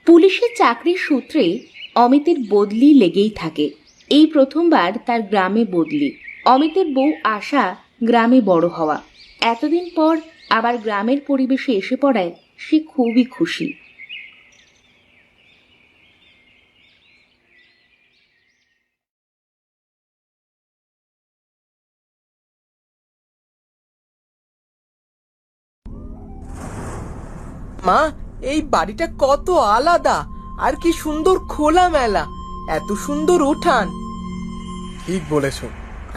পুলিশের চাকরির সূত্রে অমিতের বদলি লেগেই থাকে। এই প্রথমবার তার গ্রামে বদলি। অমিতের বউ আশা গ্রামে বড় হওয়া, এতদিন পর আবার গ্রামের পরিবেশে এসে পড়ায় সে খুবই খুশি। মা, এই বাড়িটা কত আলাদা, আর কি সুন্দর খোলা মেলা, এত সুন্দর উঠান। ঠিক বলেছ,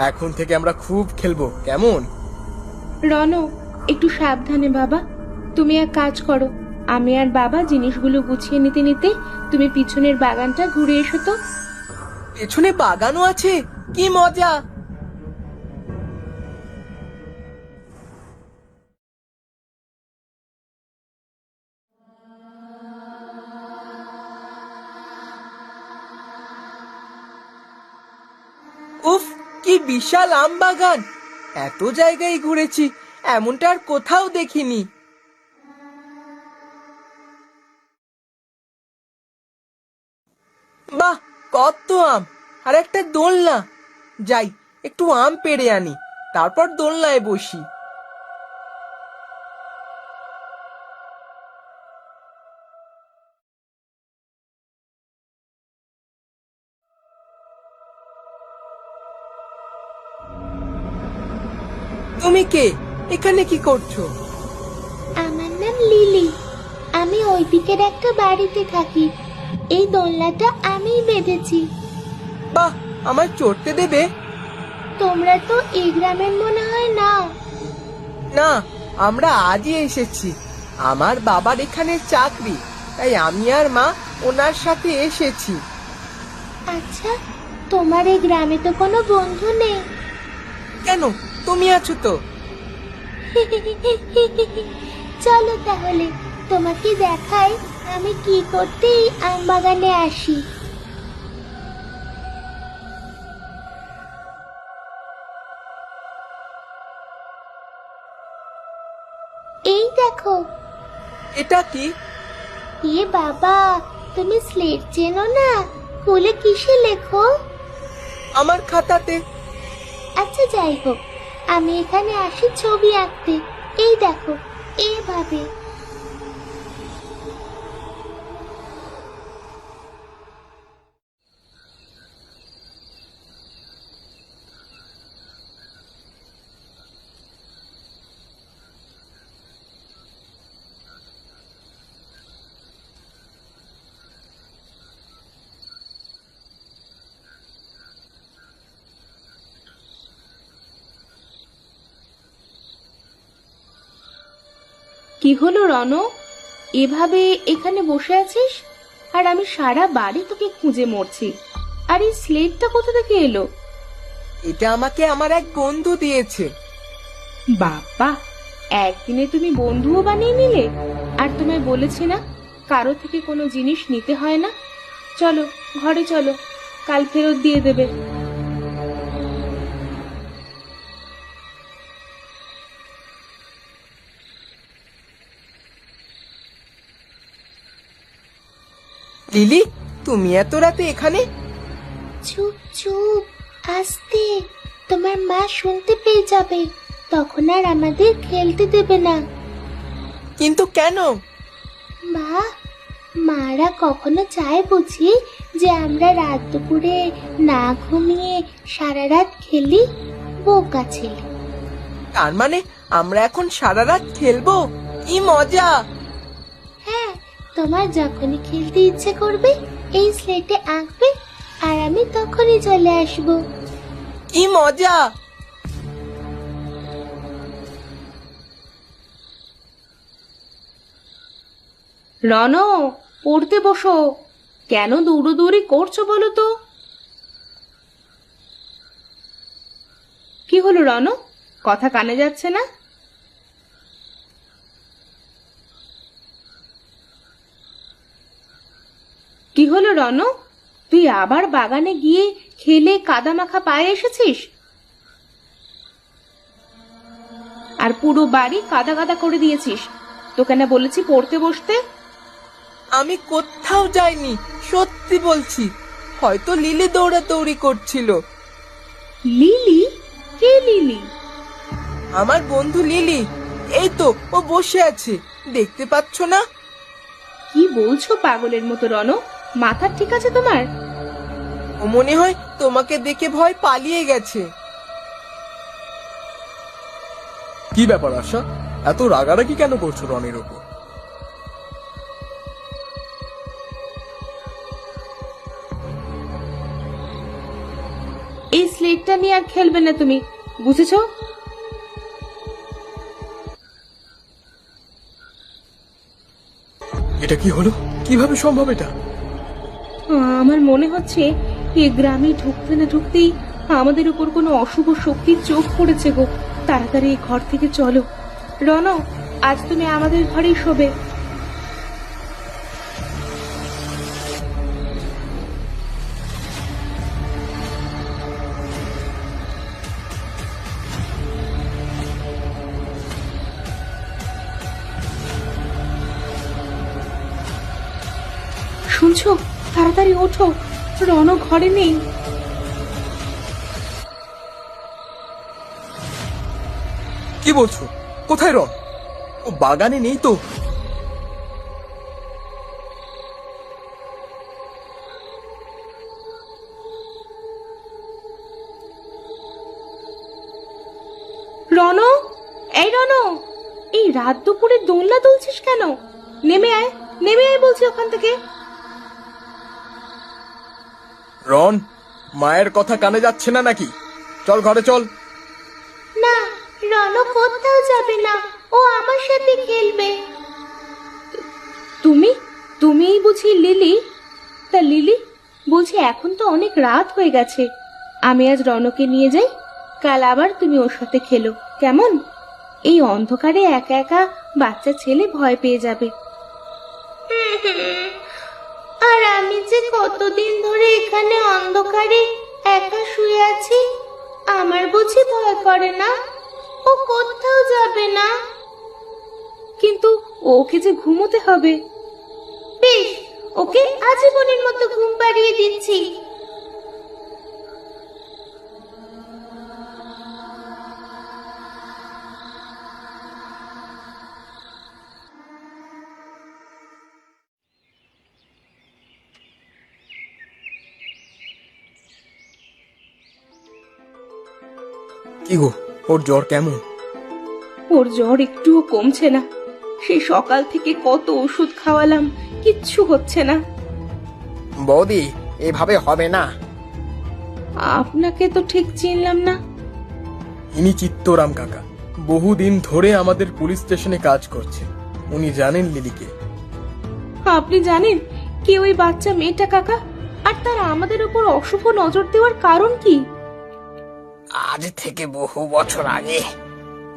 এখন থেকে আমরা খুব খেলবো, কেমন? রণ, একটু সাবধানে বাবা। তুমি এক কাজ করো, আমি আর বাবা জিনিসগুলো গুছিয়ে নিতে নিতে তুমি পিছনের বাগানটা ঘুরে এসো তো। পেছনে বাগানও আছে, কি মজা। উফ, কি বিশাল আম বাগান! এত জায়গায় ঘুরেছি, এমনটা আর কোথাও দেখিনি। বাহ, কত আম! আর একটা দোলনা। যাই, একটু আম পেড়ে আনি, তারপর দোলনায় বসি। তুমি কে? এখানে কি করছো? আমার নাম লিলি। আমি ওই দিকের একটা বাড়িতে থাকি। এই দোলনাটা আমিই বেঁধেছি। বাহ, আমায় চড়তে দেবে? তোমরা তো এই গ্রামের মনে হয় না। না, আমরা আজই এসেছি। আমার বাবার এখানে চাকরি, তাই আমি আর মা ওনার সাথে এসেছি। আচ্ছা, তোমার এই গ্রামে তো কোনো বন্ধু নেই। কেন, তুমি আছো তো। চলো তাহলে তোমাকে দেখাই আমি কি করতে এই আম বাগানে আসি। এই দেখো। এটা কি? এ বাবা, তুমি স্লেট চেনো না? খুলে কিসে লেখো? আমার খাতাতে। আচ্ছা যাই হোক, আমি এখানে আসি ছবি আঁকতে। এই দেখো, এইভাবে। কি হলো রণ, এভাবে এখানে বসে আছিস? আর আমি সারা বাড়ি তোকে খুঁজে মরছি। আর এই স্লেটটা কোথা থেকে এলো? এটা আমাকে আমার এক বন্ধু দিয়েছে। বাবা, একদিনে তুমি বন্ধুও বানিয়ে নিলে। আর তোমায় বলেছি না, কারো থেকে কোনো জিনিস নিতে হয় না। চলো ঘরে চলো, কাল ফেরত দিয়ে দেবে। লিলি, তুমি এত রাতে এখানে? চুপ চুপ, আস্তে। তোমার মা শুনতে পেয়ে যাবে, তখন আর আমাদের খেলতে দেবে না। কিন্তু কেন? মা, মারা কখনো চায় বুঝি যে আমরা রাত দুপুরে না ঘুমিয়ে সারা রাত খেলি? বোকা ছেলে। তার মানে আমরা এখন সারা রাত খেলবো? কি মজা! হ্যাঁ, তোমার যখনই খেলতে ইচ্ছে করবে এই স্লেটে আঁকবে, আর আমি তখনই চলে আসবো। কি মজা! রণ, পড়তে বসো। কেন দৌড়োদৌড়ি করছো বলো তো? কি হলো রণ, কথা কানে যাচ্ছে না? কি হলো রণ, তুই আবার বাগানে গিয়ে খেলে কাদা মাখা পায়ে এসেছিস? আর পুরো বাড়ি কাদা কাদা করে দিয়েছিস। তোকে না বলেছি পড়তে বসতে? আমি কোথাও যাইনি, সত্যি বলছি। হয়তো লিলি দৌড়াদৌড়ি করছিল। লিলি? কে লিলি? আমার বন্ধু লিলি, এই তো ও বসে আছে, দেখতে পাচ্ছ না? কি বলছো পাগলের মতো রণ? মাথা ঠিক আছে তোমার? ও মনে হয় তোমাকে দেখে ভয় পালিয়ে গেছে। কি ব্যাপার আশা, এত রাগারাগি কেন করছো রনির ওপর? এই স্লেটটা নিয়ে আর খেলবে না তুমি, বুঝেছো? এটা কি হলো? কিভাবে সম্ভব এটা? আমার মনে হচ্ছে এই গ্রামে ঢুকতে না ঢুকতেই আমাদের উপর কোনো অশুভ শক্তির চোখ পড়েছে গো। তাড়াতাড়ি এই ঘর থেকে চলো। রণ, আজ তুমি আমাদের ঘরেই শোবে। শুনছো? তাড়াতাড়ি ওঠো, রণ ঘরে নেই। কি বলছো? কোথায় রন? ও বাগানে নেই তো? রণ, এই রণ, এই রাত দুপুরে দোলনা তুলছিস কেন? নেমে আয়, নেমে আয় বলছি ওখান থেকে। রন, মায়ের কথা কানে যাচ্ছে না নাকি? চল ঘরে চল। না, রণ কোথাও যাবে না, ও আমার সাথে খেলবে। তুমি তুমিই বুঝি লিলি? তা লিলি, বলছি এখন তো অনেক রাত হয়ে গেছে, আমি আজ রণকে নিয়ে যাই, কাল আবার তুমি ওর সাথে খেলো, কেমন? এই অন্ধকারে একা একা বাচ্চা ছেলে ভয় পেয়ে যাবে। আর আমি যে কতদিন ধরে এখানে অন্ধকারে একা শুয়ে আছি, আমার বুঝি ভয় করে না? ও কোথাও যাবে না। কিন্তু ওকে যে ঘুমোতে হবে। বেশ, ওকে আজীবনের মতো ঘুম পাড়িয়ে দিচ্ছি। কি গো, ওর জ্বর কেমন? ওর জ্বর একটুও কমছে না, সেই সকাল থেকে কত ওষুধ খাওয়ালাম, কিচ্ছু হচ্ছে না। বৌদি, এভাবে হবে না। আপনাকে তো ঠিক চিনলাম না। ইনি চিত্তরাম কাকা, বহুদিন ধরে আমাদের পুলিশ স্টেশনে কাজ করছে। উনি জানেন লিলিকে। আপনি জানেন কে ওই বাচ্চা মেয়েটা কাকা? আর তারা আমাদের উপর অশুভ নজর দেওয়ার কারণ কি? আজ থেকে বহু বছর আগে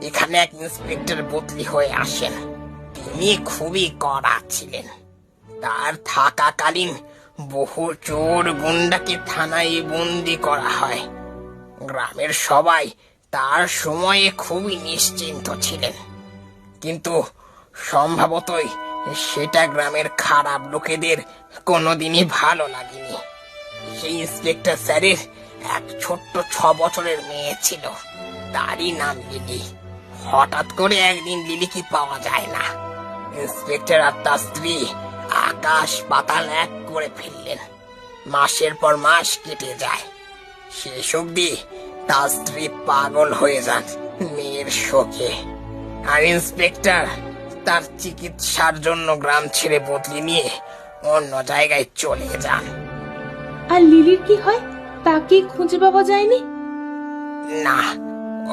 এখানে এক ইন্সপেক্টর বদলি হয়ে আসেন। তিনি খুবই কড়া ছিলেন। তার থাকাকালীন বহু চোর গুন্ডাকে থানায় বন্দি করা হয়। গ্রামের সবাই তার সময়ে খুবই নিশ্চিন্ত ছিলেন, কিন্তু সম্ভবতই সেটা গ্রামের খারাপ লোকেদের কোনোদিনই ভালো লাগেনি। সেই ইন্সপেক্টর স্যারের এক ছোট্ট 6 বছরের মেয়ে ছিল, তারই নাম লিলি। হঠাৎ করে একদিন লিলিকে পাওয়া যায় না। ইন্সপেক্টর আর তার স্ত্রী আকাশ পাতাল এক করে ফেললেন। মাসের পর মাস কেটে যায়, শেষ অবধি তার স্ত্রী পাগল হয়ে যান মেয়ের শোকে। আর ইন্সপেক্টর তার চিকিৎসার জন্য গ্রাম ছেড়ে বদলি নিয়ে অন্য জায়গায় চলে যান। আর লিলির কি হয়, তাকে খুঁজে পাওয়া যায়নি? না,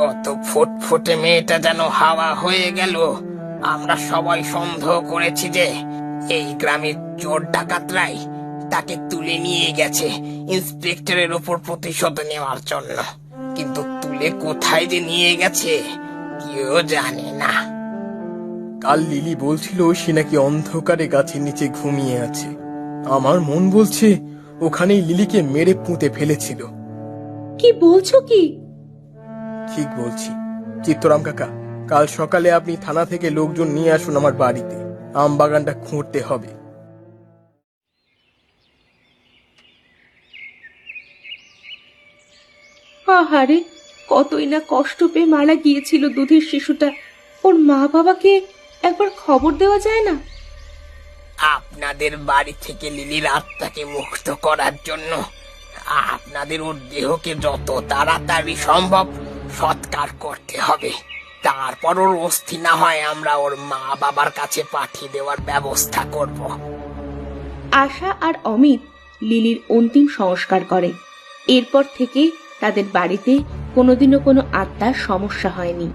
অত ফুটফুটে মেয়েটা যেন হাওয়া হয়ে গেল। আমরা সবাই সন্দেহ করেছি যে এই গ্রামের চোর ডাকাতরাই তাকে তুলে নিয়ে গেছে ইন্সপেক্টরের উপর প্রতিশোধ নেওয়ার জন্য, কিন্তু তুলে কোথায় যে নিয়ে গেছে কেউ জানে না। কাল লিলি বলছিল সে নাকি অন্ধকারে গাছের নিচে ঘুমিয়ে আছে। আমার মন বলছে ওখানেই লিলিকে মেরে পুঁতে ফেলেছিল। কি বলছো কি? ঠিক বলছি। চিত্তরাম কাকা, কাল সকালে আপনি থানা থেকে লোকজন নিয়ে আসুন আমার বাড়িতে, আম বাগানটা খুঁড়তে হবে। আহারে, কতই না কষ্ট পেয়ে মারা গিয়েছিল দুধের শিশুটা। ওর মা বাবাকে একবার খবর দেওয়া যায় না? আপনাদের বাড়ি থেকে লিলির আত্মাকে মুক্ত করার জন্য আপনাদের ওর দেহকে যত তাড়াতাড়ি সম্ভব সৎকার করতে হবে। তারপর ওর অস্থি না হয় আমরা ওর মা বাবার কাছে পাঠিয়ে দেওয়ার ব্যবস্থা করব। আশা আর অমিত লিলির অন্তিম সংস্কার করে। এরপর থেকে তাদের বাড়িতে কোনোদিনও কোনো আত্মার সমস্যা হয়নি।